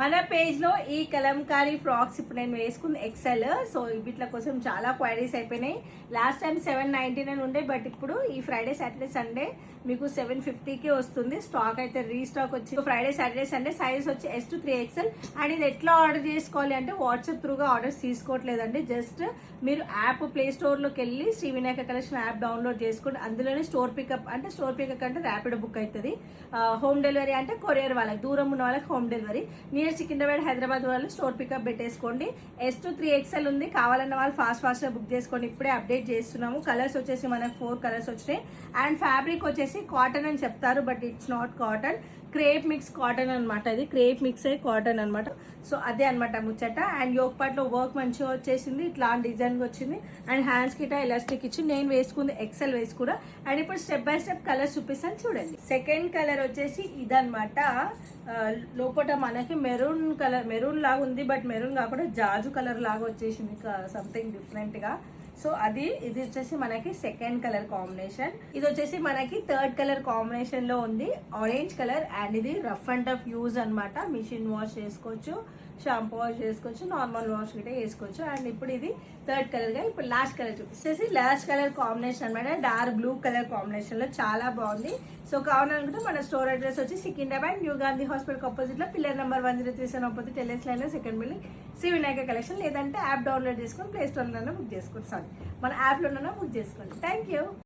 మన పేజ్ లో ఈ కలంకారీ ఫ్రాక్స్ ఇప్పుడు నేను వేసుకుంది ఎక్సెల్. సో వీటి కోసం చాలా క్వైరీస్ అయిపోయినాయి. లాస్ట్ టైం 799 ఉండే, బట్ ఇప్పుడు ఈ ఫ్రైడే సాటర్డే సండే మీకు 750కి వస్తుంది. స్టాక్ అయితే రీస్టాక్ వచ్చింది. ఫ్రైడే సాటర్డే సండే సైజ్ వచ్చి S to 3XL. అండ్ ఇది ఎట్లా ఆర్డర్ చేసుకోవాలి అంటే వాట్సాప్ త్రూగా ఆర్డర్స్ తీసుకోవట్లేదండి. జస్ట్ మీరు యాప్ ప్లే స్టోర్ లోకి వెళ్ళి Shri Vinayaka collection app download చేసుకోండి. అందులోనే స్టోర్ పికప్ అంటే ర్యాపిడ్ బుక్ అవుతుంది. హోమ్ డెలివరీ అంటే కొరియర్ వాళ్ళకి, దూరం ఉన్న వాళ్ళకి home delivery. Near Secunderabad Hyderabad వాళ్ళు స్టోర్ పికప్ పెట్టేసుకోండి. S to 3XL ఉంది. కావాలన్న వాళ్ళు ఫాస్ట్ గా బుక్ చేసుకోండి. ఇప్పుడే అప్డేట్ చేస్తున్నాము. కలర్స్ వచ్చేసి మనకు 4 కలర్స్ వచ్చినాయి. అండ్ ఫ్యాబ్రిక్ వచ్చేసి కాటన్ అని చెప్తారు, but it's not cotton. Crepe mix cotton అనమాట. ఇది క్రేప్ మిక్స్ అయ్యి కాటన్ అనమాట. సో అదే అనమాట ముచ్చట. అండ్ యోక్ పార్ట్ లో వర్క్ మంచిగా వచ్చేసింది, ఇట్లాంటి డిజైన్ వచ్చింది. అండ్ హ్యాండ్స్ కిట ఎలాస్టిక్ ఇచ్చి నేను వేసుకుంది ఎక్సెల్ వేసి కూడా. అండ్ ఇప్పుడు స్టెప్ బై స్టెప్ కలర్ చూపిస్తాను చూడండి. సెకండ్ కలర్ వచ్చేసి ఇదనమాట. లోపల మనకి మెరూన్ కలర్, మెరూన్ లాగా ఉంది, బట్ మెరూన్ కాకుండా జాజు కలర్ లాగా వచ్చేసింది, సంథింగ్ డిఫరెంట్ గా. సో ఇది వచ్చేసి మనకి సెకండ్ కలర్ కాంబినేషన్. ఇది వచ్చేసి మనకి థర్డ్ కలర్ కాంబినేషన్ లో ఉంది, ఆరెంజ్ కలర్. అండ్ ఇది రఫ్ అండ్ టఫ్ యూజ్ అనమాట. మిషన్ వాష్ చేసుకోవచ్చు, షాంపూ వాష్ చేసుకోవచ్చు, నార్మల్ వాష్ గిట్ట వేసుకోవచ్చు. అండ్ ఇప్పుడు ఇది థర్డ్ కలర్ గా. ఇప్పుడు లాస్ట్ కలర్ చూపిస్తేసి లాస్ట్ కలర్ కాంబినేషన్ అనమాట. డార్క్ బ్లూ కలర్ కాంబినేషన్ లో చాలా బాగుంది. సో కావాలనుకుంటే మన స్టోర్ అడ్రస్ వచ్చి Secunderabad new Gandhi hospital opposite లో pillar number 103 opposite LS line second building Shri Vinayaka collection. లేదంటే యాప్ డౌన్లోడ్ చేసుకొని ప్లే స్టోర్ లోనే బుక్ చేసుకోండి. సారీ, మన యాప్ లోనే బుక్ చేసుకోండి. Thank you.